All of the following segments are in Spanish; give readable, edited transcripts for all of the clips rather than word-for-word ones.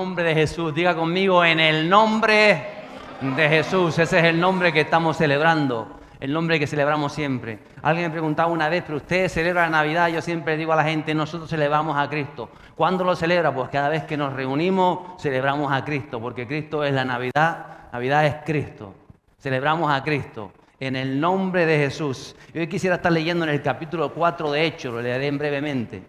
nombre de Jesús. Diga conmigo, en el nombre de Jesús. Ese es el nombre que estamos celebrando, el nombre que celebramos siempre. Alguien me preguntaba una vez, pero ustedes celebran la Navidad. Yo siempre digo a la gente, nosotros celebramos a Cristo. ¿Cuándo lo celebra? Pues cada vez que nos reunimos celebramos a Cristo, porque Cristo es la Navidad. Navidad es Cristo. Celebramos a Cristo en el nombre de Jesús. Y hoy quisiera estar leyendo en el capítulo 4 de Hechos, lo leeré brevemente.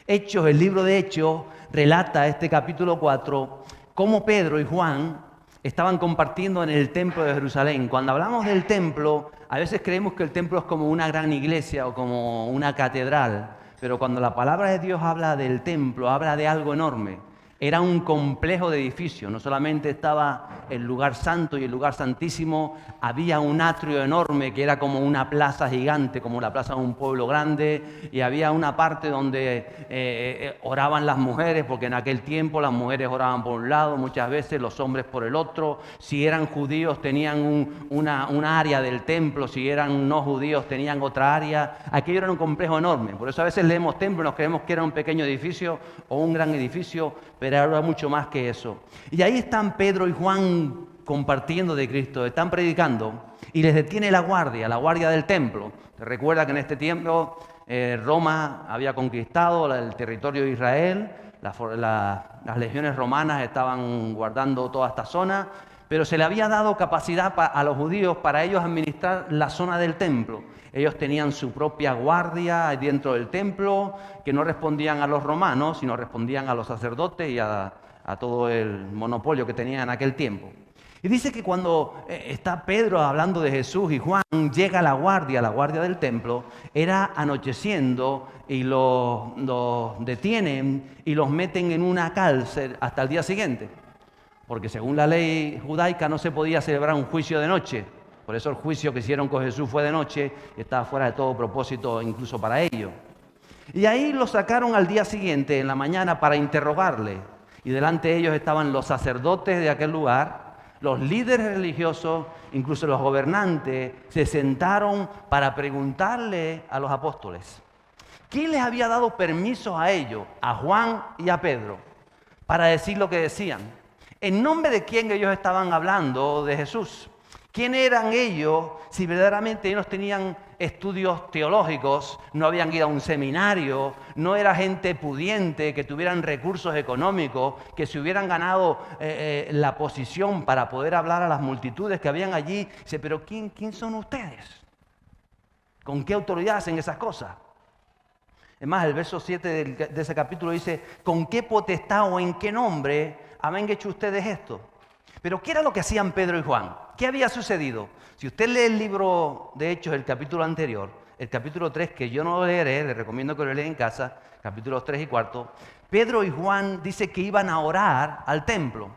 Hechos, el libro de Hechos, relata este capítulo 4, cómo Pedro y Juan estaban compartiendo en el templo de Jerusalén. Cuando hablamos del templo, a veces creemos que el templo es como una gran iglesia o como una catedral, pero cuando la palabra de Dios habla del templo, habla de algo enorme. Era un complejo de edificios, no solamente estaba el lugar santo y el lugar santísimo, había un atrio enorme que era como una plaza gigante, como la plaza de un pueblo grande, y había una parte donde oraban las mujeres, porque en aquel tiempo las mujeres oraban por un lado, muchas veces los hombres por el otro. Si eran judíos tenían una área del templo, si eran no judíos tenían otra área. Aquello era un complejo enorme, por eso a veces leemos templo y nos creemos que era un pequeño edificio o un gran edificio, pero era mucho más que eso. Y ahí están Pedro y Juan compartiendo de Cristo, están predicando y les detiene la guardia del templo. ¿Te recuerda que en este tiempo Roma había conquistado el territorio de Israel? Las legiones romanas estaban guardando toda esta zona, pero se le había dado capacidad a los judíos para ellos administrar la zona del templo. Ellos tenían su propia guardia dentro del templo, que no respondían a los romanos, sino respondían a los sacerdotes y a todo el monopolio que tenían en aquel tiempo. Y dice que cuando está Pedro hablando de Jesús y Juan, llega la guardia del templo, era anocheciendo y los detienen y los meten en una cárcel hasta el día siguiente. Porque según la ley judaica no se podía celebrar un juicio de noche. Por eso el juicio que hicieron con Jesús fue de noche y estaba fuera de todo propósito incluso para ellos. Y ahí lo sacaron al día siguiente, en la mañana, para interrogarle. Y delante de ellos estaban los sacerdotes de aquel lugar, los líderes religiosos, incluso los gobernantes, se sentaron para preguntarle a los apóstoles. ¿Quién les había dado permiso a ellos, a Juan y a Pedro, para decir lo que decían? ¿En nombre de quién ellos estaban hablando de Jesús? ¿Quién eran ellos si verdaderamente ellos tenían estudios teológicos, no habían ido a un seminario, no era gente pudiente, que tuvieran recursos económicos, que se hubieran ganado la posición para poder hablar a las multitudes que habían allí? Dice, pero ¿quién son ustedes? ¿Con qué autoridad hacen esas cosas? Es más, el verso 7 de ese capítulo dice, ¿con qué potestad o en qué nombre han hecho ustedes esto? Pero ¿qué era lo que hacían Pedro y Juan? ¿Qué había sucedido? Si usted lee el libro de Hechos, el capítulo anterior, el capítulo 3, que yo no lo leeré, le recomiendo que lo lea en casa, capítulos 3 y 4, Pedro y Juan dice que iban a orar al templo,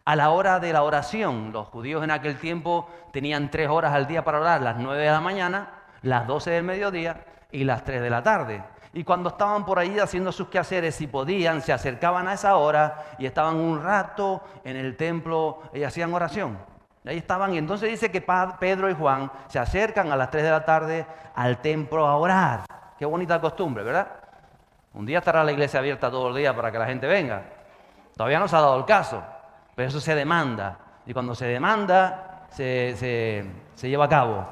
a la hora de la oración. Los judíos en aquel tiempo tenían 3 horas al día para orar, las 9 de la mañana, las 12 del mediodía y las 3 de la tarde. Y cuando estaban por ahí haciendo sus quehaceres, si podían, se acercaban a esa hora y estaban un rato en el templo y hacían oración. Y ahí estaban, y entonces dice que Pedro y Juan se acercan a las 3 de la tarde al templo a orar. Qué bonita costumbre, ¿verdad? Un día estará la iglesia abierta todo el día para que la gente venga. Todavía no se ha dado el caso, pero eso se demanda. Y cuando se demanda, se lleva a cabo.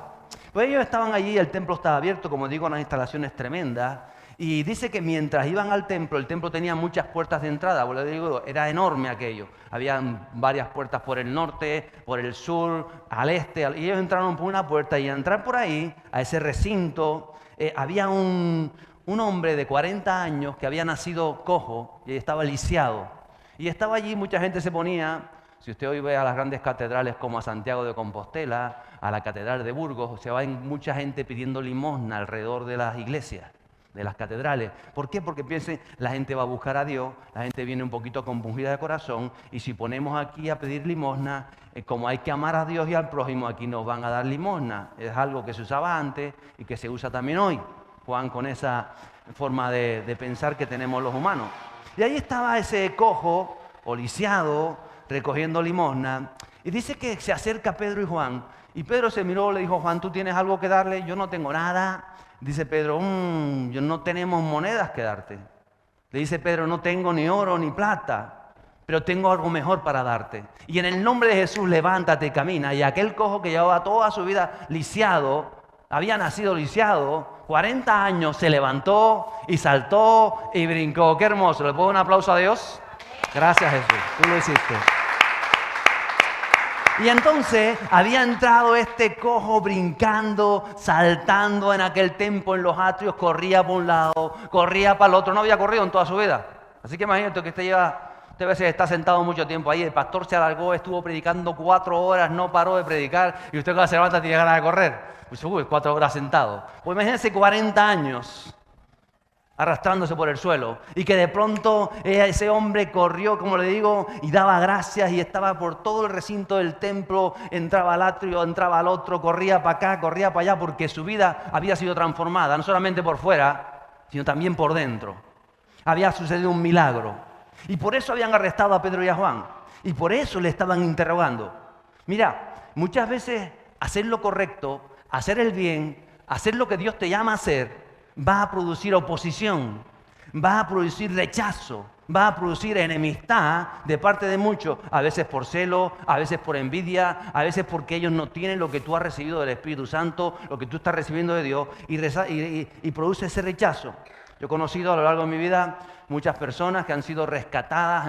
Pues ellos estaban allí, el templo estaba abierto, como digo, unas instalaciones tremendas. Y dice que mientras iban al templo, el templo tenía muchas puertas de entrada, porque digo, era enorme aquello. Había varias puertas por el norte, por el sur, al este, y ellos entraron por una puerta y al entrar por ahí, a ese recinto, había un hombre de 40 años que había nacido cojo y estaba lisiado. Y estaba allí, mucha gente se ponía, si usted hoy ve a las grandes catedrales como a Santiago de Compostela, a la catedral de Burgos, se va mucha gente pidiendo limosna alrededor de las iglesias, de las catedrales. ¿Por qué? Porque piensen, la gente va a buscar a Dios, la gente viene un poquito compungida de corazón, y si ponemos aquí a pedir limosna, como hay que amar a Dios y al prójimo, aquí nos van a dar limosna. Es algo que se usaba antes y que se usa también hoy, Juan, con esa forma de pensar que tenemos los humanos. Y ahí estaba ese cojo o lisiado recogiendo limosna, y dice que se acerca Pedro y Juan, y Pedro se miró, le dijo, Juan, ¿tú tienes algo que darle? Yo no tengo nada. Dice Pedro, yo no tenemos monedas que darte. Le dice Pedro, no tengo ni oro ni plata, pero tengo algo mejor para darte. Y en el nombre de Jesús, levántate, camina. Y aquel cojo que llevaba toda su vida lisiado, había nacido lisiado, 40 años, se levantó y saltó y brincó. Qué hermoso. ¿Le puedo dar un aplauso a Dios? Gracias, Jesús. Tú lo hiciste. Y entonces había entrado este cojo brincando, saltando en aquel templo, en los atrios, corría por un lado, corría para el otro. No había corrido en toda su vida. Así que imagínate que usted a veces está sentado mucho tiempo ahí, el pastor se alargó, estuvo predicando 4 horas, no paró de predicar, y usted cuando se levanta tiene ganas de correr. Pues 4 horas sentado. Pues imagínense 40 años arrastrándose por el suelo, y que de pronto ese hombre corrió, como le digo, y daba gracias, y estaba por todo el recinto del templo, entraba al atrio, entraba al otro, corría para acá, corría para allá, porque su vida había sido transformada, no solamente por fuera, sino también por dentro. Había sucedido un milagro, y por eso habían arrestado a Pedro y a Juan, y por eso le estaban interrogando. Mira, muchas veces hacer lo correcto, hacer el bien, hacer lo que Dios te llama a hacer, va a producir oposición, va a producir rechazo, va a producir enemistad de parte de muchos, a veces por celo, a veces por envidia, a veces porque ellos no tienen lo que tú has recibido del Espíritu Santo, lo que tú estás recibiendo de Dios, y produce ese rechazo. Yo he conocido a lo largo de mi vida muchas personas que han sido rescatadas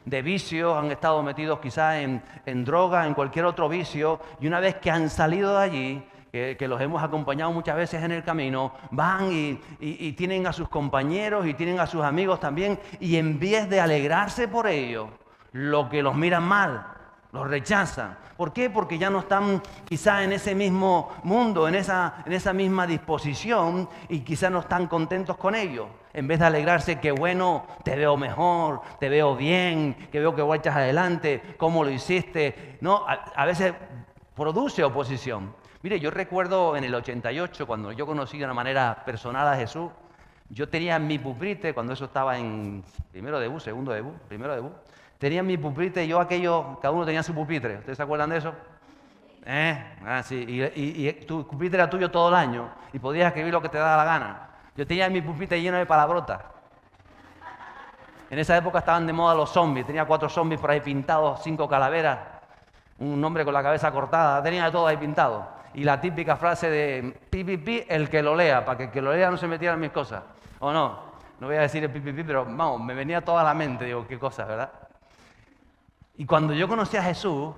de vicios, han estado metidos quizás en droga, en cualquier otro vicio, y una vez que han salido de allí, que los hemos acompañado muchas veces en el camino, van y tienen a sus compañeros y tienen a sus amigos también, y en vez de alegrarse por ello, lo que los miran mal, los rechazan. ¿Por qué? Porque ya no están quizás en ese mismo mundo, en esa misma disposición, y quizás no están contentos con ello. En vez de alegrarse, que bueno, te veo mejor, te veo bien, que veo que vueltas adelante, cómo lo hiciste. No, a veces produce oposición. Mire, yo recuerdo en el 88, cuando yo conocí de una manera personal a Jesús, yo tenía en mi pupitre, cuando eso estaba en primero debut, segundo debut, primero debut, tenía en mi pupitre, cada uno tenía su pupitre. ¿Ustedes se acuerdan de eso? Sí, y tu pupitre era tuyo todo el año y podías escribir lo que te daba la gana. Yo tenía en mi pupitre lleno de palabrotas. En esa época estaban de moda los zombies, tenía 4 zombies por ahí pintados, 5 calaveras, un hombre con la cabeza cortada, tenía de todo ahí pintado. Y la típica frase de pi, el que lo lea, para que el que lo lea no se metiera en mis cosas. ¿O no? No voy a decir el pi, pero vamos, me venía toda la mente, digo, qué cosas, ¿verdad? Y cuando yo conocí a Jesús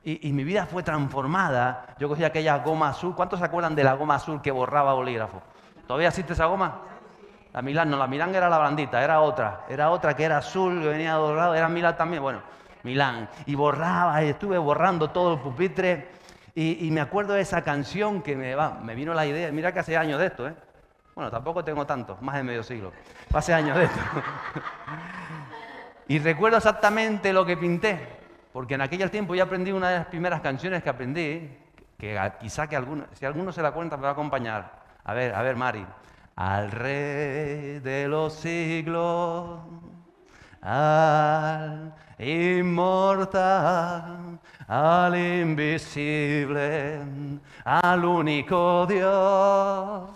y mi vida fue transformada, yo cogí aquella goma azul. ¿Cuántos se acuerdan de la goma azul que borraba bolígrafo? ¿Todavía existe esa goma? La Milán, no, la Milán era la blandita, era otra que era azul, que venía dorado, era Milán también, bueno, Milán. Y borraba, y estuve borrando todo el pupitre. Y me acuerdo de esa canción que me vino la idea. Mira que hace años de esto, ¿eh? Bueno, tampoco tengo tanto, más de medio siglo. Hace años de esto. Y recuerdo exactamente lo que pinté, porque en aquel tiempo yo aprendí una de las primeras canciones que aprendí, que quizá si alguno se la cuenta me va a acompañar. A ver, Mari. Al Rey de los siglos, al inmortal, al invisible, al único Dios.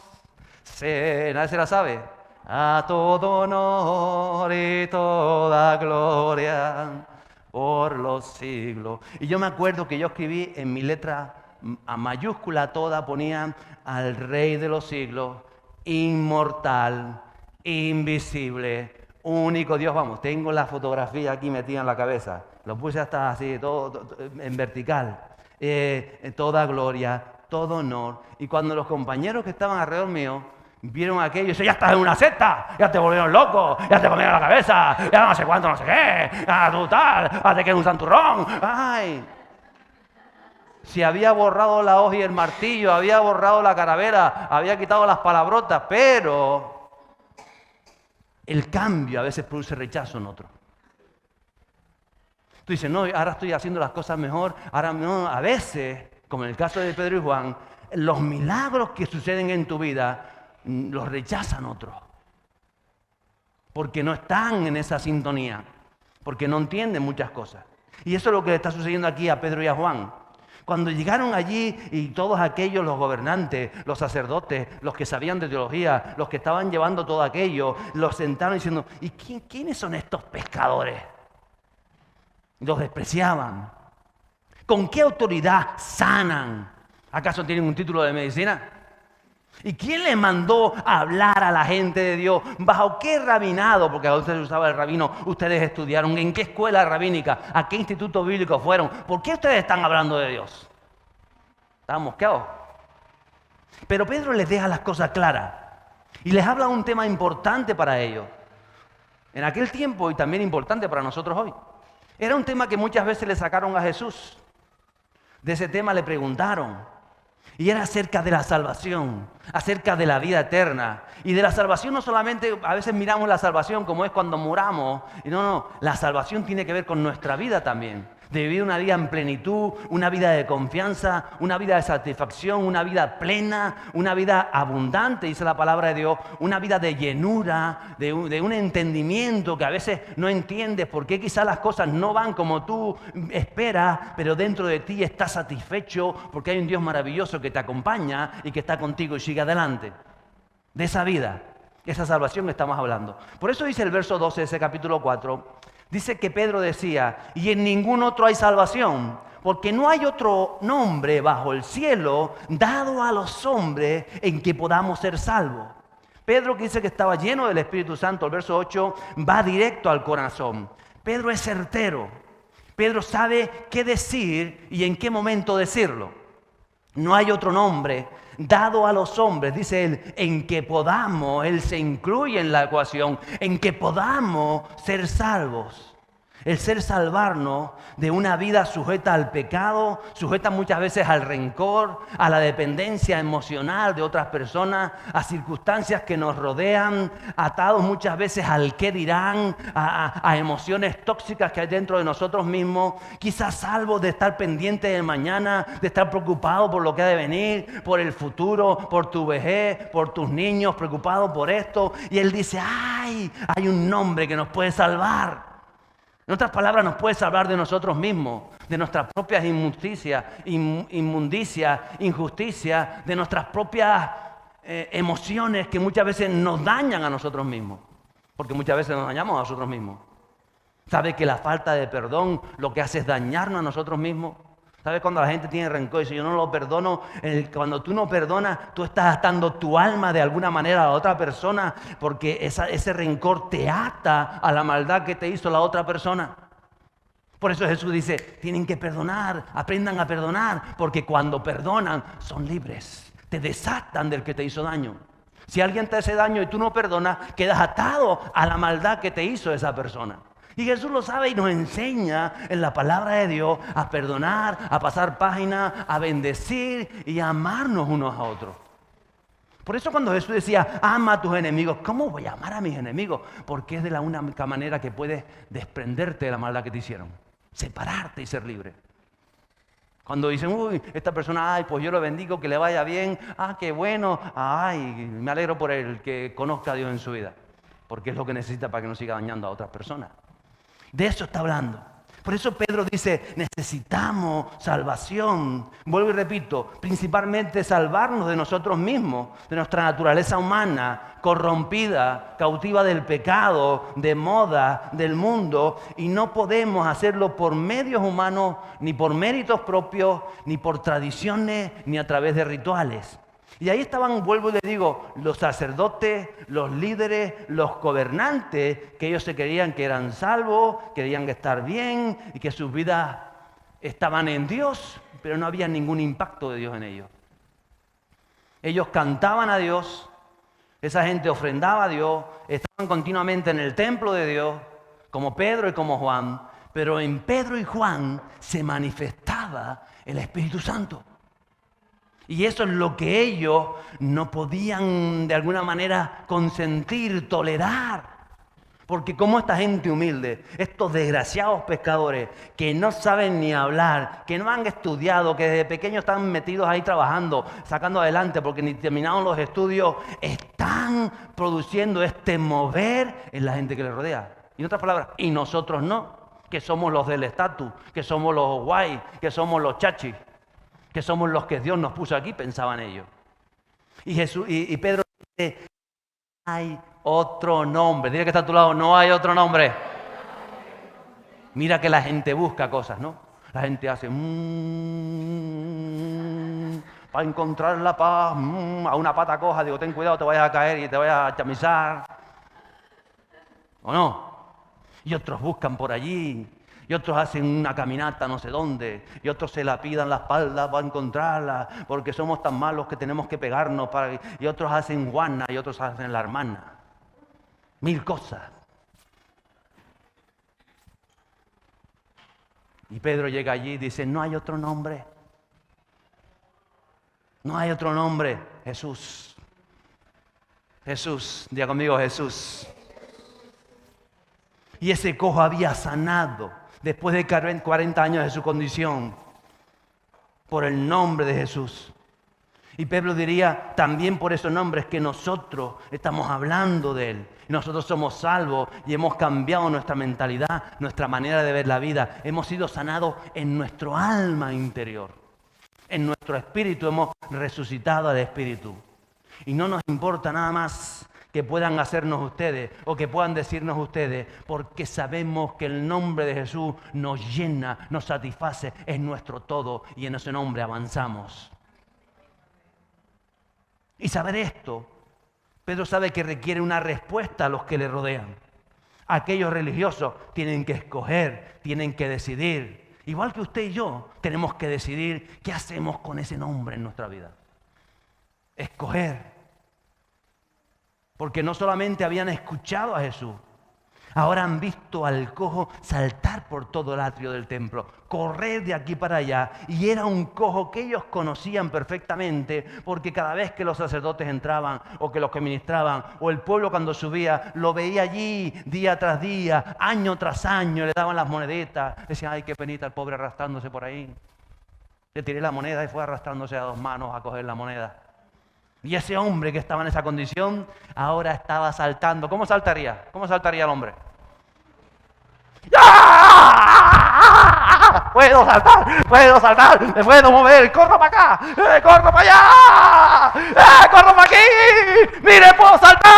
¿Nadie se la sabe? A todo honor y toda gloria por los siglos. Y yo me acuerdo que yo escribí en mi letra a mayúscula toda, ponía al Rey de los siglos, inmortal, invisible, único Dios. Vamos, tengo la fotografía aquí metida en la cabeza. Lo puse hasta así, todo en vertical. Toda gloria, todo honor. Y cuando los compañeros que estaban alrededor mío vieron aquello y dijeron, ya estás en una secta, ya te volvieron loco, ya te comieron la cabeza, ya no sé cuánto, no sé qué, ya tú tal, hazte que es un santurrón. ¡Ay! Si había borrado la hoja y el martillo, había borrado la calavera, había quitado las palabrotas, pero el cambio a veces produce rechazo en otro. Tú dices, no, ahora estoy haciendo las cosas mejor, ahora no. A veces, como en el caso de Pedro y Juan, los milagros que suceden en tu vida los rechazan otros. Porque no están en esa sintonía, porque no entienden muchas cosas. Y eso es lo que le está sucediendo aquí a Pedro y a Juan. Cuando llegaron allí y todos aquellos, los gobernantes, los sacerdotes, los que sabían de teología, los que estaban llevando todo aquello, los sentaron diciendo, ¿y quiénes son estos pescadores? Los despreciaban. ¿Con qué autoridad sanan? ¿Acaso tienen un título de medicina? ¿Y quién les mandó a hablar a la gente de Dios? ¿Bajo qué rabinado? Porque a ustedes usaba el rabino, ustedes estudiaron. ¿En qué escuela rabínica? ¿A qué instituto bíblico fueron? ¿Por qué ustedes están hablando de Dios? Estaban mosqueados. Pero Pedro les deja las cosas claras y les habla de un tema importante para ellos. En aquel tiempo y también importante para nosotros hoy. Era un tema que muchas veces le sacaron a Jesús. De ese tema le preguntaron. Y era acerca de la salvación, acerca de la vida eterna. Y de la salvación no solamente, a veces miramos la salvación como es cuando muramos. Y no, la salvación tiene que ver con nuestra vida también. De vivir una vida en plenitud, una vida de confianza, una vida de satisfacción, una vida plena, una vida abundante, dice la palabra de Dios, una vida de llenura, de un entendimiento que a veces no entiendes por qué quizás las cosas no van como tú esperas, pero dentro de ti estás satisfecho porque hay un Dios maravilloso que te acompaña y que está contigo y sigue adelante. De esa vida, esa salvación que estamos hablando. Por eso dice el verso 12 de ese capítulo 4, dice que Pedro decía, y en ningún otro hay salvación, porque no hay otro nombre bajo el cielo dado a los hombres en que podamos ser salvos. Pedro, que dice que estaba lleno del Espíritu Santo, el verso 8, va directo al corazón. Pedro es certero. Pedro sabe qué decir y en qué momento decirlo. No hay otro nombre dado a los hombres, dice él, en que podamos, él se incluye en la ecuación, en que podamos ser salvos. El ser salvarnos de una vida sujeta al pecado, sujeta muchas veces al rencor, a la dependencia emocional de otras personas, a circunstancias que nos rodean, atados muchas veces al qué dirán, a emociones tóxicas que hay dentro de nosotros mismos, quizás salvos de estar pendientes de mañana, de estar preocupados por lo que ha de venir, por el futuro, por tu vejez, por tus niños, preocupados por esto. Y él dice, ¡ay! Hay un nombre que nos puede salvar. En otras palabras, nos puede salvar de nosotros mismos, de nuestras propias injusticias, de nuestras propias emociones que muchas veces nos dañan a nosotros mismos. Porque muchas veces nos dañamos a nosotros mismos. ¿Sabe que la falta de perdón lo que hace es dañarnos a nosotros mismos? ¿Sabes cuando la gente tiene rencor y dice yo no lo perdono? Cuando tú no perdonas, tú estás atando tu alma de alguna manera a la otra persona porque ese rencor te ata a la maldad que te hizo la otra persona. Por eso Jesús dice, tienen que perdonar, aprendan a perdonar, porque cuando perdonan son libres, te desatan del que te hizo daño. Si alguien te hace daño y tú no perdonas, quedas atado a la maldad que te hizo esa persona. Y Jesús lo sabe y nos enseña en la palabra de Dios a perdonar, a pasar página, a bendecir y a amarnos unos a otros. Por eso cuando Jesús decía, ama a tus enemigos, ¿cómo voy a amar a mis enemigos? Porque es de la única manera que puedes desprenderte de la maldad que te hicieron. Separarte y ser libre. Cuando dicen, uy, esta persona, ay, pues yo lo bendigo, que le vaya bien, qué bueno, ay, me alegro por él, que conozca a Dios en su vida. Porque es lo que necesita para que no siga dañando a otras personas. De eso está hablando. Por eso Pedro dice, necesitamos salvación. Vuelvo y repito, principalmente salvarnos de nosotros mismos, de nuestra naturaleza humana, corrompida, cautiva del pecado, de moda, del mundo. Y no podemos hacerlo por medios humanos, ni por méritos propios, ni por tradiciones, ni a través de rituales. Y ahí estaban, vuelvo y les digo, los sacerdotes, los líderes, los gobernantes, que ellos se creían que eran salvos, querían estar bien y que sus vidas estaban en Dios, pero no había ningún impacto de Dios en ellos. Ellos cantaban a Dios, esa gente ofrendaba a Dios, estaban continuamente en el templo de Dios, como Pedro y como Juan, pero en Pedro y Juan se manifestaba el Espíritu Santo. Y eso es lo que ellos no podían de alguna manera consentir, tolerar. Porque como esta gente humilde, estos desgraciados pescadores que no saben ni hablar, que no han estudiado, que desde pequeños están metidos ahí trabajando, sacando adelante porque ni terminaron los estudios, están produciendo este mover en la gente que les rodea. Y en otras palabras, y nosotros no, que somos los del estatus, que somos los guay, que somos los chachis, que somos los que Dios nos puso aquí, pensaban ellos. Y Pedro dice, hay otro nombre. Dile que está a tu lado, no hay otro nombre. Mira que la gente busca cosas, ¿no? La gente hace para encontrar la paz, a una pata coja, digo, ten cuidado, te vayas a caer y te vayas a chamizar. ¿O no? Y otros buscan por allí, y otros hacen una caminata no sé dónde, y otros se la pidan la espalda para encontrarla, porque somos tan malos que tenemos que pegarnos, y otros hacen guana, y otros hacen la hermana. 1000 cosas. Y Pedro llega allí y dice, no hay otro nombre. No hay otro nombre. Jesús. Jesús. Diga conmigo, Jesús. Y ese cojo había sanado después de 40 años de su condición por el nombre de Jesús. Y Pedro diría, también por esos nombres que nosotros estamos hablando de Él. Nosotros somos salvos y hemos cambiado nuestra mentalidad, nuestra manera de ver la vida. Hemos sido sanados en nuestro alma interior. En nuestro espíritu hemos resucitado al espíritu. Y no nos importa nada más que puedan hacernos ustedes o que puedan decirnos ustedes, porque sabemos que el nombre de Jesús nos llena, nos satisface, es nuestro todo y en ese nombre avanzamos. Y saber esto, Pedro sabe que requiere una respuesta a los que le rodean. Aquellos religiosos tienen que escoger, tienen que decidir. Igual que usted y yo tenemos que decidir qué hacemos con ese nombre en nuestra vida. Escoger. Porque no solamente habían escuchado a Jesús, ahora han visto al cojo saltar por todo el atrio del templo, correr de aquí para allá. Y era un cojo que ellos conocían perfectamente, porque cada vez que los sacerdotes entraban, o que los que ministraban, o el pueblo cuando subía, lo veía allí día tras día, año tras año, le daban las moneditas. Decían, ay, qué penita el pobre arrastrándose por ahí. Le tiré la moneda y fue arrastrándose a 2 manos a coger la moneda. Y ese hombre que estaba en esa condición, ahora estaba saltando. ¿Cómo saltaría? ¿Cómo saltaría el hombre? ¡Ah! ¡Puedo saltar! ¡Me puedo mover! ¡Corro para acá! ¡Corro para allá! ¡Corro para aquí! ¡Mire, puedo saltar!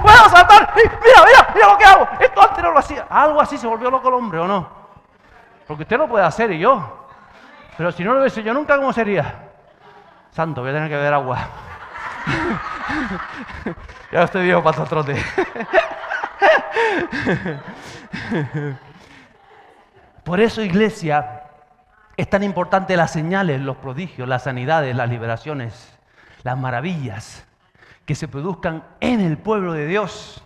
¡Puedo saltar! ¡Mira lo que hago! Esto antes no lo hacía. Algo así se volvió loco el hombre, ¿o no? Porque usted lo puede hacer y yo. Pero si no lo hubiese yo nunca, ¿cómo sería? Santo, voy a tener que beber agua. Ya estoy viejo para estos trotes. Por eso, iglesia, es tan importante las señales, los prodigios, las sanidades, las liberaciones, las maravillas que se produzcan en el pueblo de Dios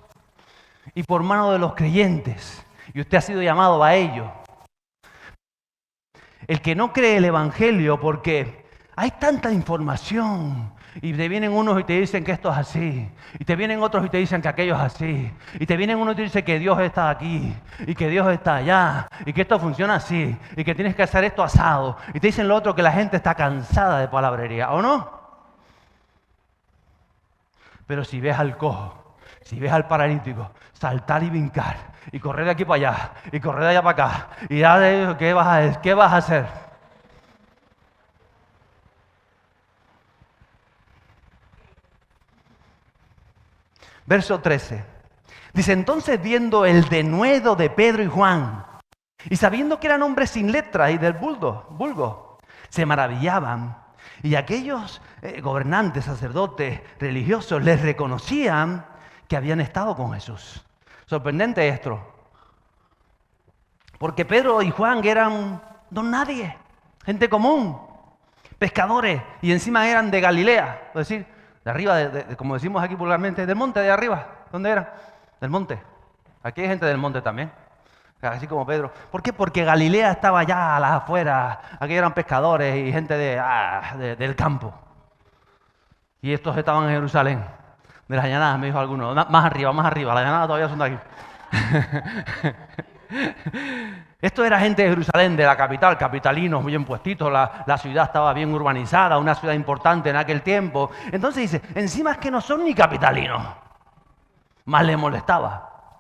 y por mano de los creyentes. Y usted ha sido llamado a ello. El que no cree el evangelio porque hay tanta información y te vienen unos y te dicen que esto es así, y te vienen otros y te dicen que aquello es así, y te vienen unos y te dicen que Dios está aquí, y que Dios está allá, y que esto funciona así, y que tienes que hacer esto asado, y te dicen lo otro, que la gente está cansada de palabrería, ¿o no? Pero si ves al cojo, si ves al paralítico saltar y brincar, y correr de aquí para allá, y correr de allá para acá, y ya, ¿qué vas a hacer? Verso 13. Dice, entonces viendo el denuedo de Pedro y Juan, y sabiendo que eran hombres sin letra y del vulgo, se maravillaban. Y aquellos gobernantes, sacerdotes, religiosos, les reconocían que habían estado con Jesús. Sorprendente esto. Porque Pedro y Juan eran don nadie, gente común, pescadores, y encima eran de Galilea, es decir, de arriba, como decimos aquí vulgarmente, del monte de arriba. ¿Dónde era? Del monte. Aquí hay gente del monte también, así como Pedro. ¿Por qué? Porque Galilea estaba allá a las afueras. Aquí eran pescadores y gente del campo. Y estos estaban en Jerusalén. De las llanadas, me dijo alguno. Más arriba. Las llanadas todavía son de aquí. Esto era gente de Jerusalén, de la capital, capitalinos bien puestitos, la ciudad estaba bien urbanizada, una ciudad importante en aquel tiempo. Entonces dice, encima es que no son ni capitalinos, más les molestaba.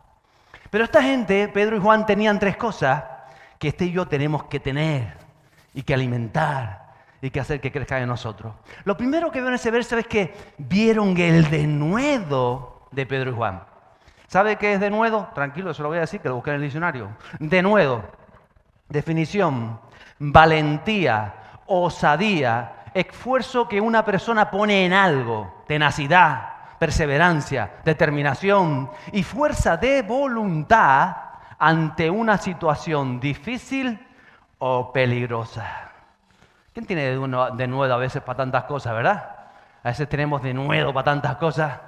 Pero esta gente, Pedro y Juan, tenían 3 cosas que este y yo tenemos que tener y que alimentar y que hacer que crezca en nosotros. Lo primero que veo en ese verso es que vieron el denuedo de Pedro y Juan. ¿Sabe qué es denuedo? Tranquilo, se lo voy a decir, que lo busqué en el diccionario. Denuedo, definición, valentía, osadía, esfuerzo que una persona pone en algo, tenacidad, perseverancia, determinación y fuerza de voluntad ante una situación difícil o peligrosa. ¿Quién tiene denuedo a veces para tantas cosas, verdad? A veces tenemos denuedo para tantas cosas.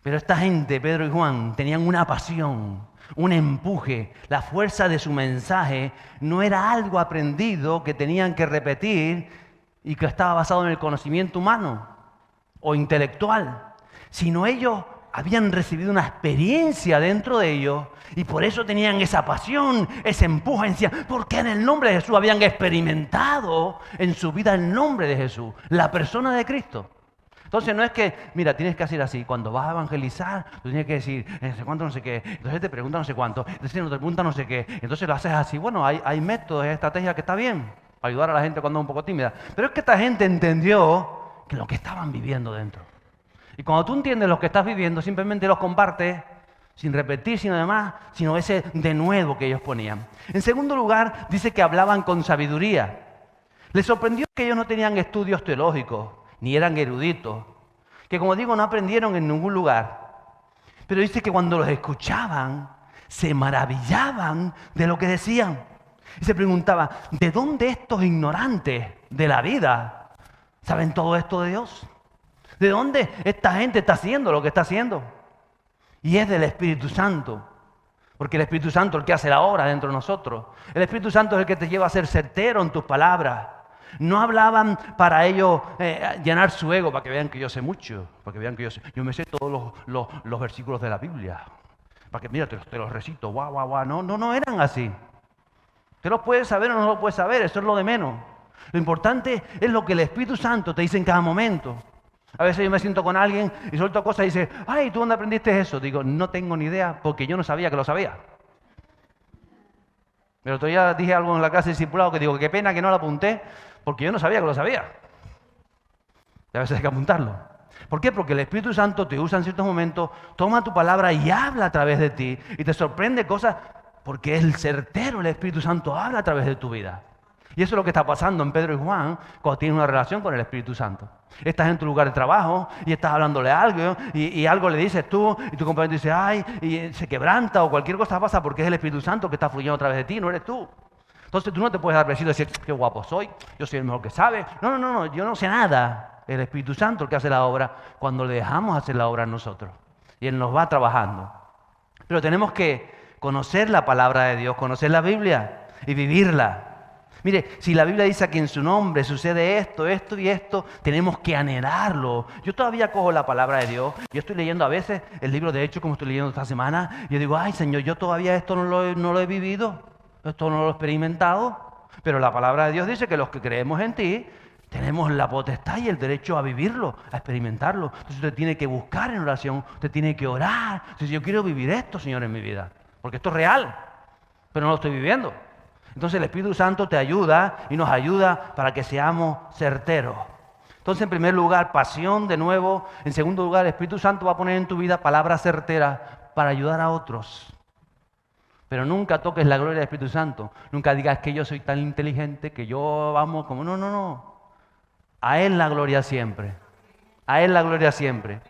Pero esta gente, Pedro y Juan, tenían una pasión, un empuje. La fuerza de su mensaje no era algo aprendido que tenían que repetir y que estaba basado en el conocimiento humano o intelectual, sino ellos habían recibido una experiencia dentro de ellos y por eso tenían esa pasión, ese empuje, porque en el nombre de Jesús habían experimentado en su vida el nombre de Jesús, la persona de Cristo. Entonces no es que, mira, tienes que hacer así, cuando vas a evangelizar, tú tienes que decir, no sé cuánto, no sé qué, entonces te pregunta no sé cuánto, entonces te pregunta no sé qué, entonces lo haces así. Bueno, hay métodos, hay estrategias que está bien para ayudar a la gente cuando es un poco tímida. Pero es que esta gente entendió que lo que estaban viviendo dentro. Y cuando tú entiendes lo que estás viviendo, simplemente los compartes, sin repetir, sino ese denuedo que ellos ponían. En segundo lugar, dice que hablaban con sabiduría. Les sorprendió que ellos no tenían estudios teológicos, ni eran eruditos, que como digo, no aprendieron en ningún lugar. Pero dice que cuando los escuchaban, se maravillaban de lo que decían. Y se preguntaban, ¿de dónde estos ignorantes de la vida saben todo esto de Dios? ¿De dónde esta gente está haciendo lo que está haciendo? Y es del Espíritu Santo. Porque el Espíritu Santo es el que hace la obra dentro de nosotros. El Espíritu Santo es el que te lleva a ser certero en tus palabras. No hablaban para ellos llenar su ego, para que vean que yo sé mucho, para que vean que yo me sé todos los versículos de la Biblia. Para que, mira, te los recito, guau, guau, guau. No eran así. Te los puedes saber o no los puedes saber, eso es lo de menos. Lo importante es lo que el Espíritu Santo te dice en cada momento. A veces yo me siento con alguien y suelto cosas y dice, ay, ¿tú dónde aprendiste eso? Digo, no tengo ni idea porque yo no sabía que lo sabía. Pero todavía dije algo en la clase de discipulado que digo, qué pena que no lo apunté porque yo no sabía que lo sabía. Y a veces hay que apuntarlo. ¿Por qué? Porque el Espíritu Santo te usa en ciertos momentos, toma tu palabra y habla a través de ti y te sorprende cosas porque es el certero, el Espíritu Santo habla a través de tu vida. Y eso es lo que está pasando en Pedro y Juan cuando tienes una relación con el Espíritu Santo. Estás en tu lugar de trabajo y estás hablándole algo y algo le dices tú y tu compañero dice, ay, y se quebranta o cualquier cosa pasa porque es el Espíritu Santo que está fluyendo a través de ti, no eres tú. Entonces tú no te puedes dar besito y decir, qué guapo soy, yo soy el mejor que sabe. No, yo no sé nada. El Espíritu Santo el que hace la obra cuando le dejamos hacer la obra a nosotros. Y Él nos va trabajando. Pero tenemos que conocer la palabra de Dios, conocer la Biblia y vivirla. Mire, si la Biblia dice que en su nombre sucede esto y esto, tenemos que anhelarlo. Yo todavía cojo la palabra de Dios. Yo estoy leyendo a veces el libro de Hechos como estoy leyendo esta semana. Y yo digo, ay Señor, yo todavía esto no lo he vivido. Esto no lo he experimentado. Pero la palabra de Dios dice que los que creemos en ti, tenemos la potestad y el derecho a vivirlo, a experimentarlo. Entonces usted tiene que buscar en oración, usted tiene que orar. Entonces yo quiero vivir esto, Señor, en mi vida. Porque esto es real, pero no lo estoy viviendo. Entonces el Espíritu Santo te ayuda y nos ayuda para que seamos certeros. Entonces, en primer lugar, pasión de nuevo. En segundo lugar, el Espíritu Santo va a poner en tu vida palabras certeras para ayudar a otros. Pero nunca toques la gloria del Espíritu Santo. Nunca digas que yo soy tan inteligente, que yo vamos como... No. A Él la gloria siempre. A Él la gloria siempre.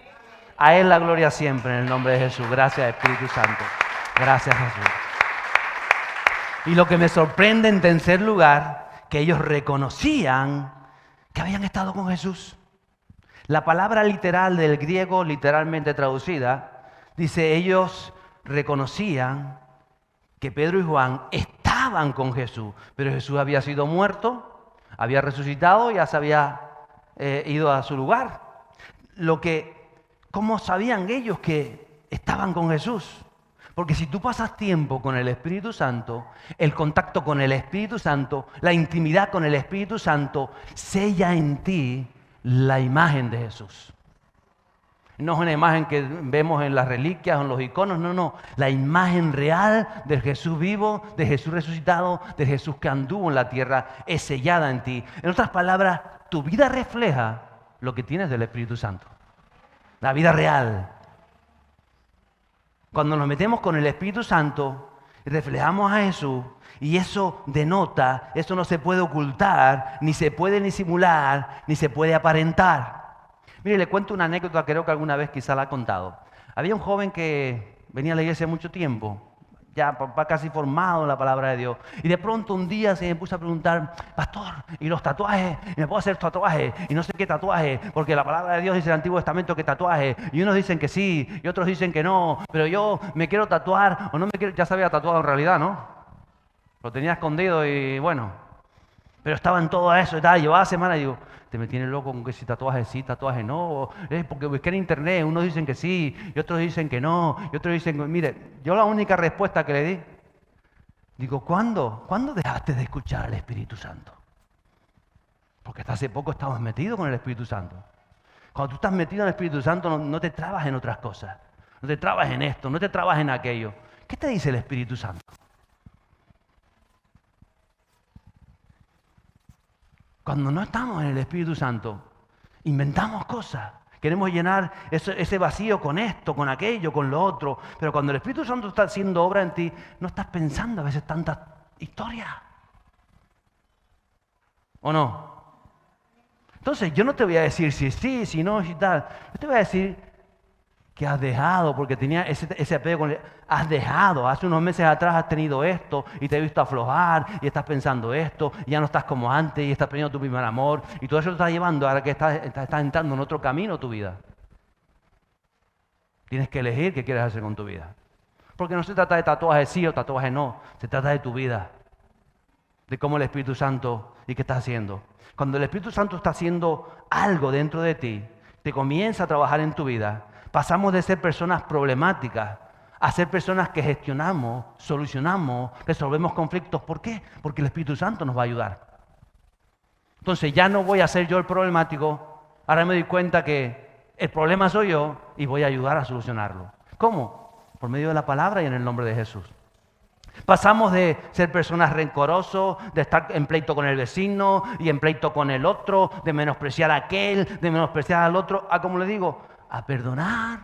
A Él la gloria siempre en el nombre de Jesús. Gracias, Espíritu Santo. Gracias, Jesús. Y lo que me sorprende en tercer lugar, que ellos reconocían que habían estado con Jesús. La palabra literal del griego, literalmente traducida, dice, ellos reconocían que Pedro y Juan estaban con Jesús, pero Jesús había sido muerto, había resucitado y ya se había ido a su lugar. ¿Cómo sabían ellos que estaban con Jesús? Porque si tú pasas tiempo con el Espíritu Santo, el contacto con el Espíritu Santo, la intimidad con el Espíritu Santo, sella en ti la imagen de Jesús. No es una imagen que vemos en las reliquias o en los iconos, no. La imagen real de Jesús vivo, de Jesús resucitado, de Jesús que anduvo en la tierra, es sellada en ti. En otras palabras, tu vida refleja lo que tienes del Espíritu Santo. La vida real. Cuando nos metemos con el Espíritu Santo, reflejamos a Jesús y eso denota, eso no se puede ocultar, ni se puede disimular, ni se puede aparentar. Mire, le cuento una anécdota, creo que alguna vez quizá la ha contado. Había un joven que venía a la iglesia mucho tiempo, ya casi formado en la palabra de Dios. Y de pronto un día se me puso a preguntar, pastor, ¿y los tatuajes? ¿Y me puedo hacer tatuajes? Y no sé qué tatuaje, porque la palabra de Dios dice en el Antiguo Testamento que tatuaje. Y unos dicen que sí, y otros dicen que no. Pero yo me quiero tatuar, o no me quiero, ya se había tatuado en realidad, ¿no? Lo tenía escondido y bueno. Pero estaba en todo eso y tal. Llevaba semanas y digo, te me tienes loco con que si tatuaje sí, tatuaje no. Porque busqué en internet, unos dicen que sí, y otros dicen que no, y otros dicen que... Mire, yo la única respuesta que le di, digo, ¿cuándo dejaste de escuchar al Espíritu Santo? Porque hasta hace poco estabas metido con el Espíritu Santo. Cuando tú estás metido en el Espíritu Santo, no te trabas en otras cosas. No te trabas en esto, no te trabas en aquello. ¿Qué te dice el Espíritu Santo? Cuando no estamos en el Espíritu Santo, inventamos cosas. Queremos llenar ese vacío con esto, con aquello, con lo otro. Pero cuando el Espíritu Santo está haciendo obra en ti, no estás pensando a veces tantas historias. ¿O no? Entonces, yo no te voy a decir si sí, si no, si tal. Yo te voy a decir que has dejado, porque tenía ese apego con has dejado, hace unos meses atrás has tenido esto y te he visto aflojar y estás pensando esto y ya no estás como antes y estás perdiendo tu primer amor y todo eso te está llevando ahora que estás entrando en otro camino tu vida. Tienes que elegir qué quieres hacer con tu vida. Porque no se trata de tatuaje sí o tatuaje no, se trata de tu vida, de cómo el Espíritu Santo y qué estás haciendo. Cuando el Espíritu Santo está haciendo algo dentro de ti, te comienza a trabajar en tu vida. Pasamos de ser personas problemáticas a ser personas que gestionamos, solucionamos, resolvemos conflictos. ¿Por qué? Porque el Espíritu Santo nos va a ayudar. Entonces ya no voy a ser yo el problemático, ahora me doy cuenta que el problema soy yo y voy a ayudar a solucionarlo. ¿Cómo? Por medio de la palabra y en el nombre de Jesús. Pasamos de ser personas rencorosos, de estar en pleito con el vecino y en pleito con el otro, de menospreciar a aquel, de menospreciar al otro, a, como le digo, a perdonar,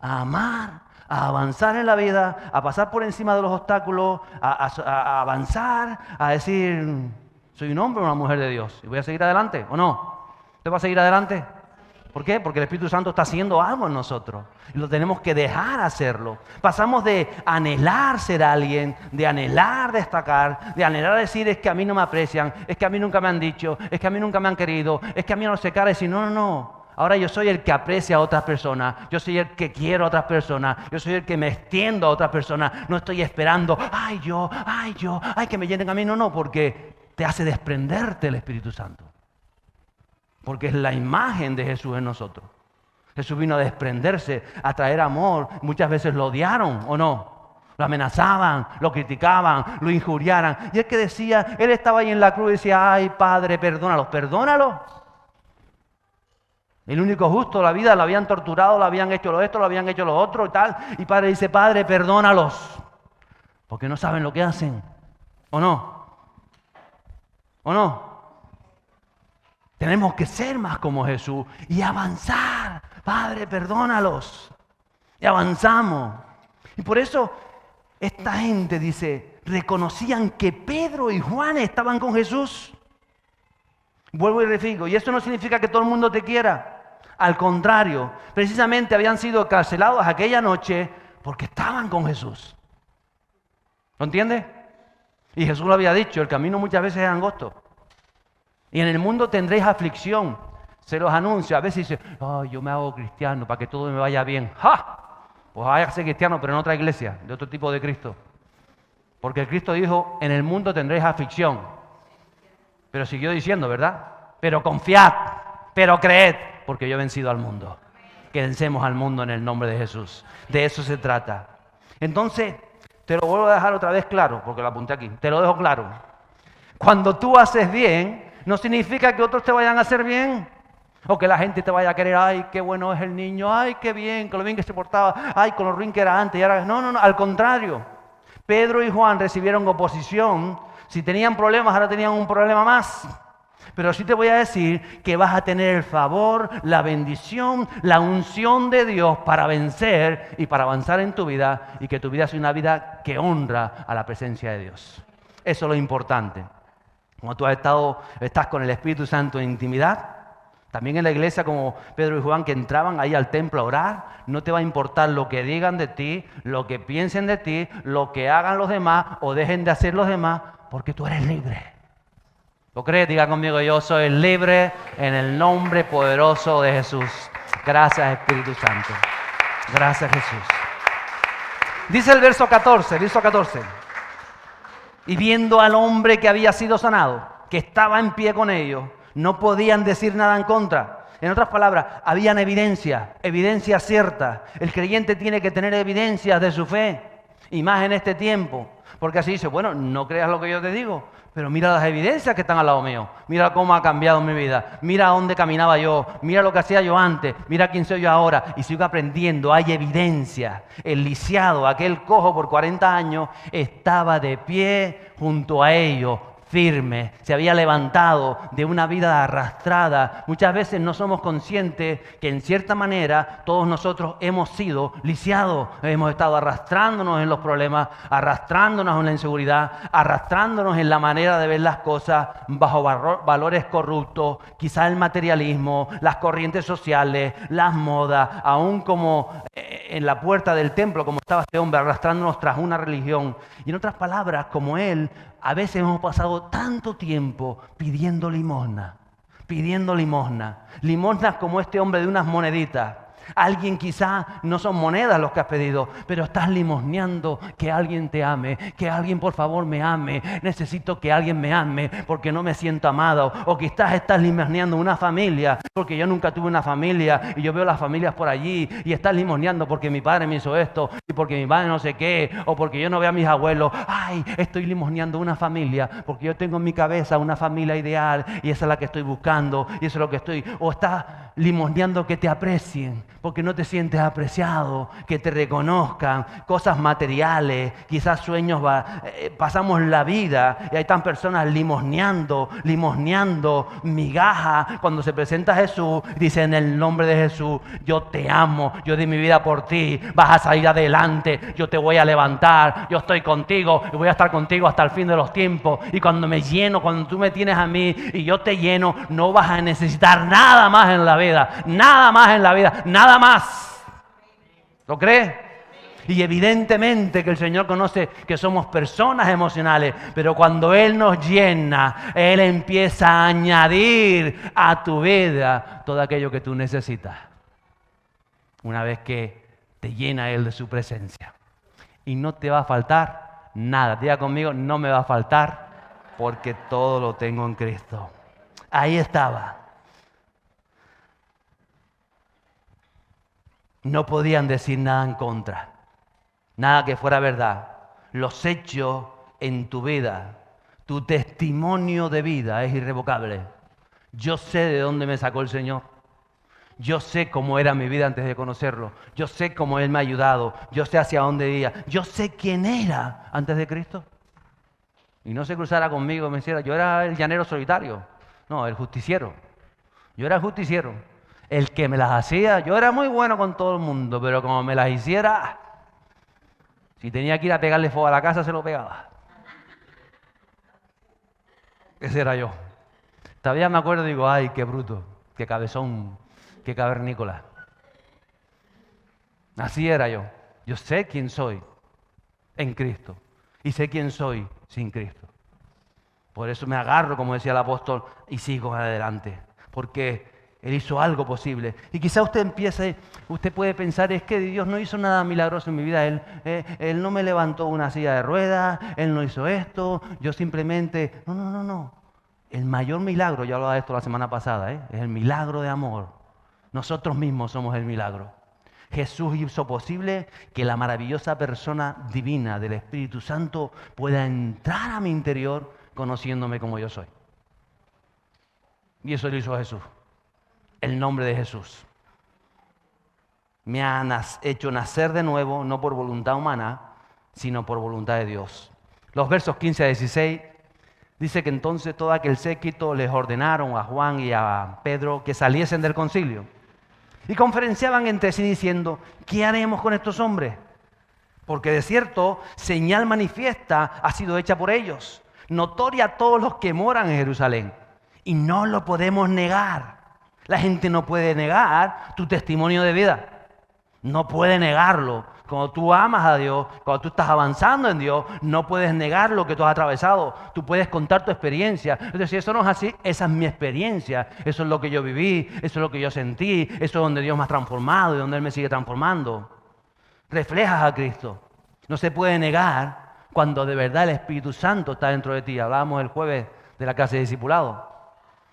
a amar, a avanzar en la vida, a pasar por encima de los obstáculos, a avanzar, a decir, soy un hombre o una mujer de Dios y voy a seguir adelante, ¿o no? ¿Usted va a seguir adelante? ¿Por qué? Porque el Espíritu Santo está haciendo algo en nosotros y lo tenemos que dejar hacerlo. Pasamos de anhelar ser alguien, de anhelar destacar, de anhelar decir es que a mí no me aprecian, es que a mí nunca me han dicho, es que a mí nunca me han querido, es que a mí no se cara y decir no. Ahora yo soy el que aprecia a otras personas, yo soy el que quiero a otras personas, yo soy el que me extiendo a otras personas. No estoy esperando, ay, que me llenen a mí. No, porque te hace desprenderte el Espíritu Santo. Porque es la imagen de Jesús en nosotros. Jesús vino a desprenderse, a traer amor. Muchas veces lo odiaron, ¿o no? Lo amenazaban, lo criticaban, lo injuriaran. Y él que decía, él estaba ahí en la cruz y decía, ay, Padre, perdónalos. El único justo de la vida, lo habían torturado, lo habían hecho lo esto, lo habían hecho lo otro y tal. Y Padre dice, Padre, perdónalos. Porque no saben lo que hacen. ¿O no? ¿O no? Tenemos que ser más como Jesús y avanzar. Padre, perdónalos. Y avanzamos. Y por eso esta gente dice, reconocían que Pedro y Juan estaban con Jesús. Vuelvo y repito, y eso no significa que todo el mundo te quiera. Al contrario, precisamente habían sido encarcelados aquella noche porque estaban con Jesús. ¿Lo entiendes? Y Jesús lo había dicho, el camino muchas veces es angosto. Y en el mundo tendréis aflicción. Se los anuncio. A veces dice, yo me hago cristiano para que todo me vaya bien. ¡Ja! Pues hágase cristiano, pero en otra iglesia, de otro tipo de Cristo. Porque el Cristo dijo, en el mundo tendréis aflicción. Pero siguió diciendo, ¿verdad? Pero confiad, pero creed, porque yo he vencido al mundo. Que vencemos al mundo en el nombre de Jesús. De eso se trata. Entonces, te lo vuelvo a dejar otra vez claro, porque lo apunté aquí. Te lo dejo claro. Cuando tú haces bien, no significa que otros te vayan a hacer bien. O que la gente te vaya a querer, ay, qué bueno es el niño, ay, qué bien, con lo bien que se portaba, ay, con lo ruin que era antes y ahora. No, al contrario. Pedro y Juan recibieron oposición. Si tenían problemas, ahora tenían un problema más. Pero sí te voy a decir que vas a tener el favor, la bendición, la unción de Dios para vencer y para avanzar en tu vida y que tu vida sea una vida que honra a la presencia de Dios. Eso es lo importante. Cuando tú estás con el Espíritu Santo en intimidad, también en la iglesia como Pedro y Juan que entraban ahí al templo a orar, no te va a importar lo que digan de ti, lo que piensen de ti, lo que hagan los demás o dejen de hacer los demás, porque tú eres libre. ¿Lo crees? Diga conmigo, yo soy libre en el nombre poderoso de Jesús. Gracias, Espíritu Santo. Gracias, Jesús. Dice el verso 14. Y viendo al hombre que había sido sanado, que estaba en pie con ellos, no podían decir nada en contra. En otras palabras, habían evidencia cierta. El creyente tiene que tener evidencias de su fe, y más en este tiempo. Porque así dice, bueno, no creas lo que yo te digo, pero mira las evidencias que están al lado mío. Mira cómo ha cambiado mi vida. Mira a dónde caminaba yo. Mira lo que hacía yo antes. Mira quién soy yo ahora. Y sigo aprendiendo. Hay evidencia. El lisiado, aquel cojo por 40 años, estaba de pie junto a ellos, firme, se había levantado de una vida arrastrada. Muchas veces no somos conscientes que en cierta manera todos nosotros hemos sido lisiados, hemos estado arrastrándonos en los problemas, arrastrándonos en la inseguridad, arrastrándonos en la manera de ver las cosas bajo valores corruptos, quizás el materialismo, las corrientes sociales, las modas, aún como en la puerta del templo, como estaba este hombre arrastrándonos tras una religión. Y en otras palabras, como él, a veces hemos pasado tanto tiempo pidiendo limosna, limosnas como este hombre de unas moneditas. Alguien quizá no son monedas los que has pedido, pero estás limosneando que alguien te ame, que alguien por favor me ame. Necesito que alguien me ame porque no me siento amado. O quizás estás limosneando una familia porque yo nunca tuve una familia y yo veo las familias por allí y estás limosneando porque mi padre me hizo esto y porque mi padre no sé qué o porque yo no veo a mis abuelos. Ay, estoy limosneando una familia porque yo tengo en mi cabeza una familia ideal y esa es la que estoy buscando y eso es lo que estoy. O estás limosneando que te aprecien porque no te sientes apreciado, que te reconozcan, cosas materiales, quizás sueños, pasamos la vida y hay tan personas limosneando, migaja. Cuando se presenta Jesús, dice en el nombre de Jesús, yo te amo, yo di mi vida por ti, vas a salir adelante, yo te voy a levantar, yo estoy contigo y voy a estar contigo hasta el fin de los tiempos. Y cuando me lleno, cuando tú me tienes a mí y yo te lleno, no vas a necesitar nada más en la vida, nada más. ¿Lo crees? Y evidentemente que el Señor conoce que somos personas emocionales, pero cuando Él nos llena, Él empieza a añadir a tu vida todo aquello que tú necesitas. Una vez que te llena Él de su presencia. Y no te va a faltar nada. Diga conmigo, no me va a faltar porque todo lo tengo en Cristo. Ahí estaba. No podían decir nada en contra, nada que fuera verdad. Los hechos en tu vida, tu testimonio de vida es irrevocable. Yo sé de dónde me sacó el Señor. Yo sé cómo era mi vida antes de conocerlo. Yo sé cómo Él me ha ayudado. Yo sé hacia dónde iba. Yo sé quién era antes de Cristo. Y no se cruzara conmigo y me dijera, yo era el llanero solitario. No, el justiciero. Yo era el justiciero. El que me las hacía, yo era muy bueno con todo el mundo, pero como me las hiciera, si tenía que ir a pegarle fuego a la casa, se lo pegaba. Ese era yo. Todavía me acuerdo y digo, ay, qué bruto, qué cabezón, qué cavernícola. Así era yo. Yo sé quién soy en Cristo y sé quién soy sin Cristo. Por eso me agarro, como decía el apóstol, y sigo adelante. Porque Él hizo algo posible. Y quizá usted puede pensar, es que Dios no hizo nada milagroso en mi vida. Él no me levantó una silla de ruedas, Él no hizo esto, yo simplemente... No. El mayor milagro, yo hablaba de esto la semana pasada, es el milagro de amor. Nosotros mismos somos el milagro. Jesús hizo posible que la maravillosa persona divina del Espíritu Santo pueda entrar a mi interior conociéndome como yo soy. Y eso lo hizo Jesús. El nombre de Jesús. Me ha hecho nacer de nuevo, no por voluntad humana, sino por voluntad de Dios. Los versos 15 a 16 Dice que entonces todo aquel séquito les ordenaron a Juan y a Pedro que saliesen del concilio. Y conferenciaban entre sí diciendo, ¿qué haremos con estos hombres? Porque de cierto, señal manifiesta ha sido hecha por ellos, notoria a todos los que moran en Jerusalén. Y no lo podemos negar. La gente no puede negar tu testimonio de vida. No puede negarlo. Cuando tú amas a Dios, cuando tú estás avanzando en Dios, no puedes negar lo que tú has atravesado. Tú puedes contar tu experiencia. Entonces, si eso no es así, esa es mi experiencia. Eso es lo que yo viví, eso es lo que yo sentí, eso es donde Dios me ha transformado y donde Él me sigue transformando. Reflejas a Cristo. No se puede negar cuando de verdad el Espíritu Santo está dentro de ti. Hablábamos el jueves de la clase de discipulado.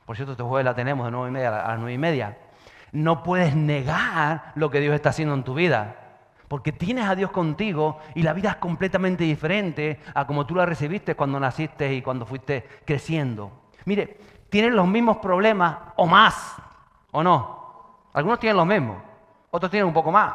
Por cierto, este jueves la tenemos de 9:30 a las 9:30. No puedes negar lo que Dios está haciendo en tu vida. Porque tienes a Dios contigo y la vida es completamente diferente a como tú la recibiste cuando naciste y cuando fuiste creciendo. Mire, tienes los mismos problemas o más, ¿o no? Algunos tienen los mismos, otros tienen un poco más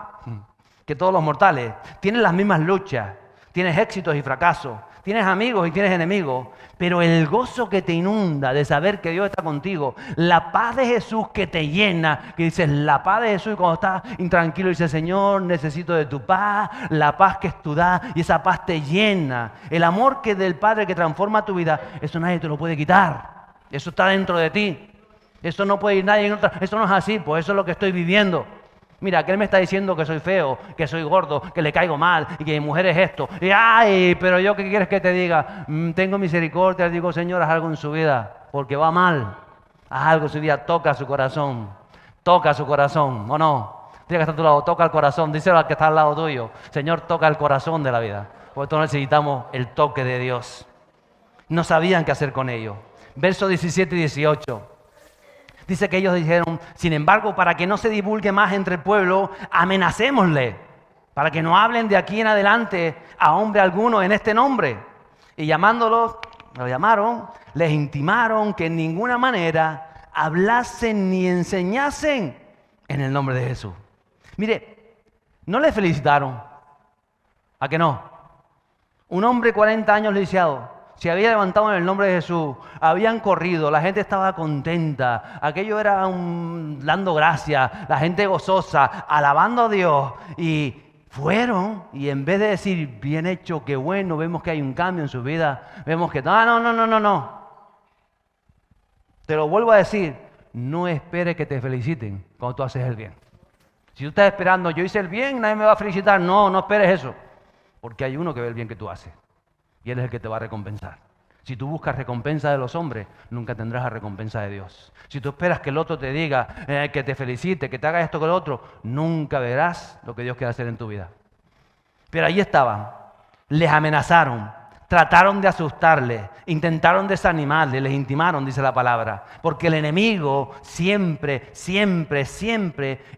que todos los mortales. Tienes las mismas luchas, tienes éxitos y fracasos, tienes amigos y tienes enemigos, pero el gozo que te inunda de saber que Dios está contigo, la paz de Jesús que te llena, que dices la paz de Jesús y cuando estás intranquilo dices, Señor, necesito de tu paz, la paz que tú das y esa paz te llena. El amor que del Padre que transforma tu vida, eso nadie te lo puede quitar, eso está dentro de ti, eso no puede ir nadie en otra, eso no es así, pues eso es lo que estoy viviendo. Mira, aquel me está diciendo que soy feo, que soy gordo, que le caigo mal y que mi mujer es esto. Y ay, pero yo ¿qué quieres que te diga? Tengo misericordia, le digo, Señor, haz algo en su vida, porque va mal. Haz algo en su vida, toca su corazón, ¿o no? Tiene que estar a tu lado, toca el corazón, díselo al que está al lado tuyo. Señor, toca el corazón de la vida, porque todos necesitamos el toque de Dios. No sabían qué hacer con ello. Versos 17 y 18. Dice que ellos dijeron, sin embargo, para que no se divulgue más entre el pueblo, amenacémosle, para que no hablen de aquí en adelante a hombre alguno en este nombre. Y llamándolos, lo llamaron, les intimaron que en ninguna manera hablasen ni enseñasen en el nombre de Jesús. Mire, no le felicitaron, ¿a que no? Un hombre 40 años lisiado. Se había levantado en el nombre de Jesús, habían corrido, la gente estaba contenta, aquello era dando gracias, la gente gozosa, alabando a Dios y fueron y en vez de decir bien hecho, qué bueno, vemos que hay un cambio en su vida, vemos que no. Te lo vuelvo a decir, no esperes que te feliciten cuando tú haces el bien. Si tú estás esperando, yo hice el bien, nadie me va a felicitar, no esperes eso, porque hay uno que ve el bien que tú haces. Y Él es el que te va a recompensar. Si tú buscas recompensa de los hombres, nunca tendrás la recompensa de Dios. Si tú esperas que el otro te diga, que te felicite, que te haga esto con lo otro, nunca verás lo que Dios quiere hacer en tu vida. Pero ahí estaban, les amenazaron, trataron de asustarles, intentaron desanimarles, les intimaron, dice la palabra. Porque el enemigo siempre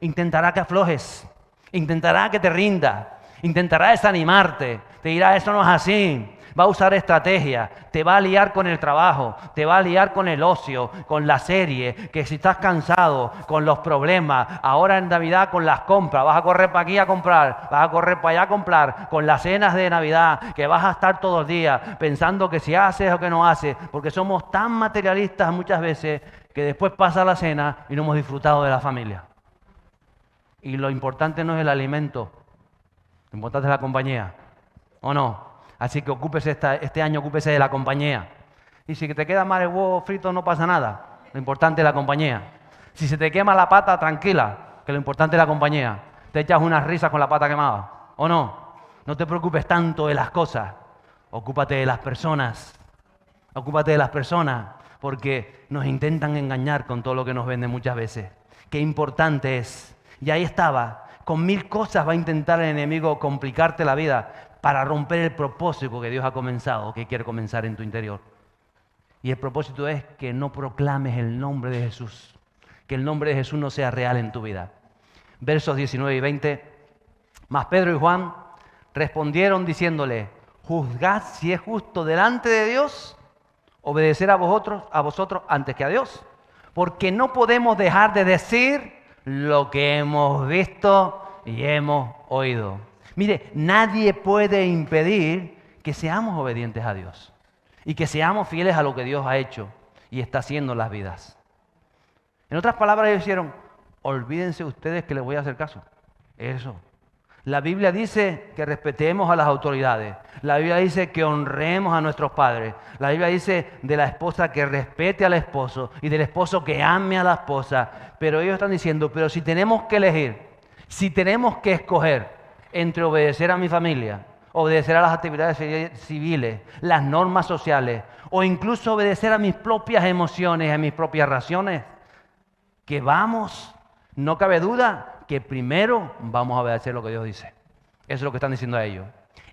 intentará que aflojes, intentará que te rindas, intentará desanimarte, te dirá, eso no es así. Va a usar estrategia, te va a liar con el trabajo, te va a liar con el ocio, con la serie, que si estás cansado, con los problemas, ahora en Navidad con las compras, vas a correr para aquí a comprar, vas a correr para allá a comprar, con las cenas de Navidad, que vas a estar todos los días pensando que si haces o que no haces, porque somos tan materialistas muchas veces que después pasa la cena y no hemos disfrutado de la familia. Y lo importante no es el alimento, lo importante es la compañía, ¿o no? Así que este año ocúpese de la compañía. Y si te queda mal el huevo frito no pasa nada. Lo importante es la compañía. Si se te quema la pata, tranquila, que lo importante es la compañía. Te echas unas risas con la pata quemada, ¿o no? No te preocupes tanto de las cosas. Ocúpate de las personas. Ocúpate de las personas, porque nos intentan engañar con todo lo que nos venden muchas veces. Qué importante es. Y ahí estaba. Con 1000 cosas va a intentar el enemigo complicarte la vida para romper el propósito que Dios ha comenzado, que quiere comenzar en tu interior. Y el propósito es que no proclames el nombre de Jesús, que el nombre de Jesús no sea real en tu vida. Versos 19 y 20. Mas Pedro y Juan respondieron diciéndole, juzgad si es justo delante de Dios obedecer a vosotros antes que a Dios, porque no podemos dejar de decir lo que hemos visto y hemos oído. Mire, nadie puede impedir que seamos obedientes a Dios. y que seamos fieles a lo que Dios ha hecho y está haciendo en las vidas. En otras palabras, ellos dijeron, olvídense ustedes que les voy a hacer caso. Eso. La Biblia dice que respetemos a las autoridades. La Biblia dice que honremos a nuestros padres. La Biblia dice de la esposa que respete al esposo y del esposo que ame a la esposa. Pero ellos están diciendo, pero si tenemos que elegir, si tenemos que escoger entre obedecer a mi familia, obedecer a las actividades civiles, las normas sociales, o incluso obedecer a mis propias emociones, a mis propias razones, que vamos, no cabe duda, que primero vamos a obedecer lo que Dios dice. Eso es lo que están diciendo a ellos.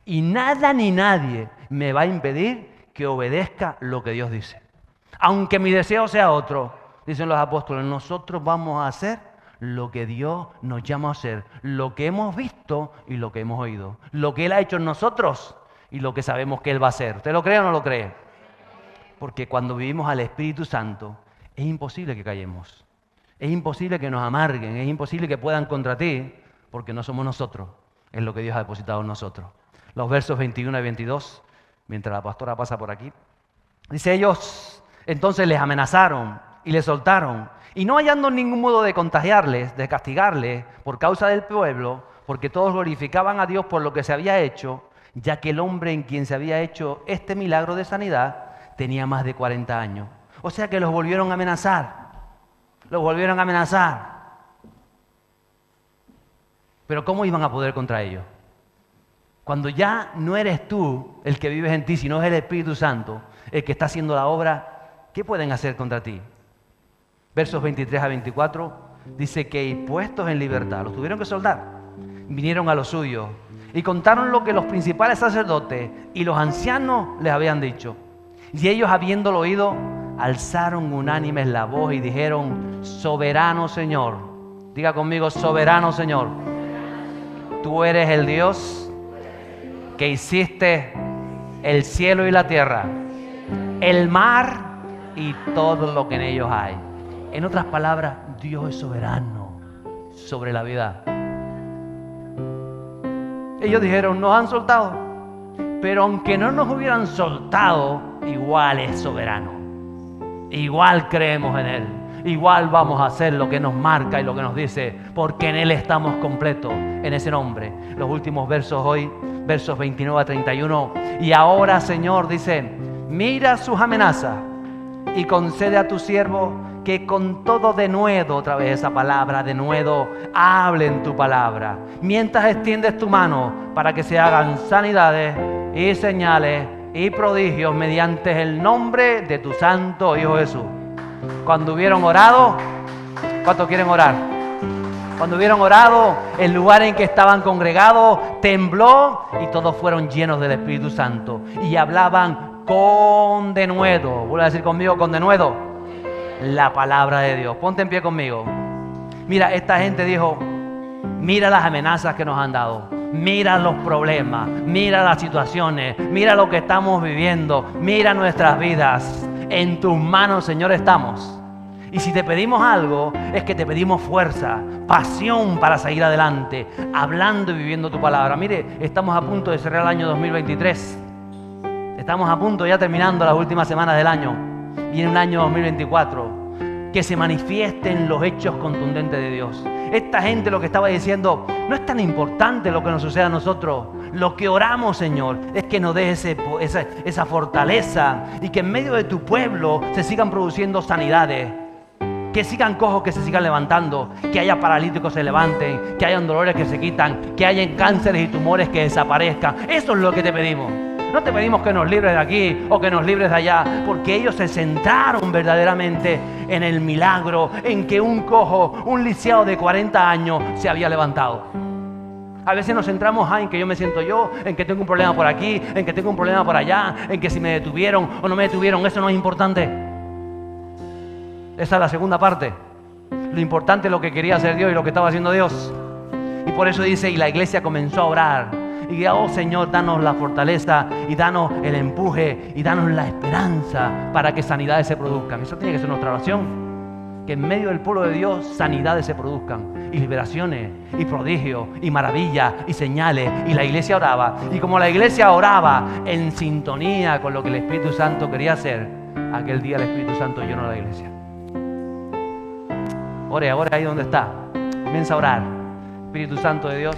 Y nada ni nadie me va a impedir que obedezca lo que Dios dice. Aunque mi deseo sea otro, dicen los apóstoles, nosotros vamos a hacer lo que Dios nos llama a hacer, lo que hemos visto y lo que hemos oído, lo que Él ha hecho en nosotros y lo que sabemos que Él va a hacer. ¿Usted lo cree o no lo cree? Porque cuando vivimos al Espíritu Santo, es imposible que callemos. Es imposible que nos amarguen, es imposible que puedan contra ti, porque no somos nosotros, es lo que Dios ha depositado en nosotros. Los versos 21 y 22, mientras la pastora pasa por aquí, dice, ellos entonces les amenazaron y les soltaron, y no hallando ningún modo de contagiarles, de castigarles por causa del pueblo, porque todos glorificaban a Dios por lo que se había hecho, ya que el hombre en quien se había hecho este milagro de sanidad tenía más de 40 años. O sea que los volvieron a amenazar. Los volvieron a amenazar. Pero ¿cómo iban a poder contra ellos? Cuando ya no eres tú el que vives en ti, sino es el Espíritu Santo el que está haciendo la obra, ¿qué pueden hacer contra ti? Versos 23 a 24 dice que puestos en libertad, los tuvieron que soldar, vinieron a lo suyo y contaron lo que los principales sacerdotes y los ancianos les habían dicho. Y ellos, habiéndolo oído, alzaron unánimes la voz y dijeron, soberano Señor, diga conmigo, soberano Señor, tú eres el Dios que hiciste el cielo y la tierra, el mar y todo lo que en ellos hay. En otras palabras, Dios es soberano sobre la vida. Ellos dijeron, nos han soltado, pero aunque no nos hubieran soltado, igual es soberano. Igual creemos en Él, igual vamos a hacer lo que nos marca y lo que nos dice, porque en Él estamos completos, en ese nombre. Los últimos versos hoy, versos 29 a 31. Y ahora, Señor, dice, mira sus amenazas y concede a tu siervo que con todo denuedo, otra vez esa palabra, denuedo, hable en tu palabra, mientras extiendes tu mano para que se hagan sanidades y señales y prodigios mediante el nombre de tu santo Hijo Jesús. Cuando hubieron orado, ¿cuántos quieren orar? Cuando hubieron orado, el lugar en que estaban congregados tembló y todos fueron llenos del Espíritu Santo y hablaban con denuedo. Vuelve a decir conmigo, con denuedo, la palabra de Dios. Ponte en pie conmigo. Mira, esta gente dijo, mira las amenazas que nos han dado. Mira los problemas, mira las situaciones, mira lo que estamos viviendo, mira nuestras vidas. En tus manos, Señor, estamos. Y si te pedimos algo, es que te pedimos fuerza, pasión para seguir adelante, hablando y viviendo tu palabra. Mire, estamos a punto de cerrar el año 2023. Estamos a punto ya terminando las últimas semanas del año. Viene un año 2024. Que se manifiesten los hechos contundentes de Dios. Esta gente lo que estaba diciendo, no es tan importante lo que nos suceda a nosotros. Lo que oramos, Señor, es que nos des esa fortaleza y que en medio de tu pueblo se sigan produciendo sanidades. Que sigan cojos que se sigan levantando, que haya paralíticos que se levanten, que hayan dolores que se quitan, que hayan cánceres y tumores que desaparezcan. Eso es lo que te pedimos. No te pedimos que nos libres de aquí o que nos libres de allá, porque ellos se centraron verdaderamente en el milagro, en que un cojo, un lisiado de 40 años se había levantado. A veces nos centramos en que yo me siento yo, en que tengo un problema por aquí, en que tengo un problema por allá, en que si me detuvieron o no me detuvieron, eso no es importante. Esa es la segunda parte. Lo importante es lo que quería hacer Dios y lo que estaba haciendo Dios. Y por eso dice, y la iglesia comenzó a orar. Y oh Señor, danos la fortaleza y danos el empuje y danos la esperanza para que sanidades se produzcan. Eso tiene que ser nuestra oración. que en medio del pueblo de Dios sanidades se produzcan, y liberaciones, y prodigios, y maravillas, y señales, y la iglesia oraba. Y como la iglesia oraba en sintonía con lo que el Espíritu Santo quería hacer, aquel día el Espíritu Santo llenó la iglesia. Ore ahí donde está, comienza a orar. Espíritu Santo de Dios,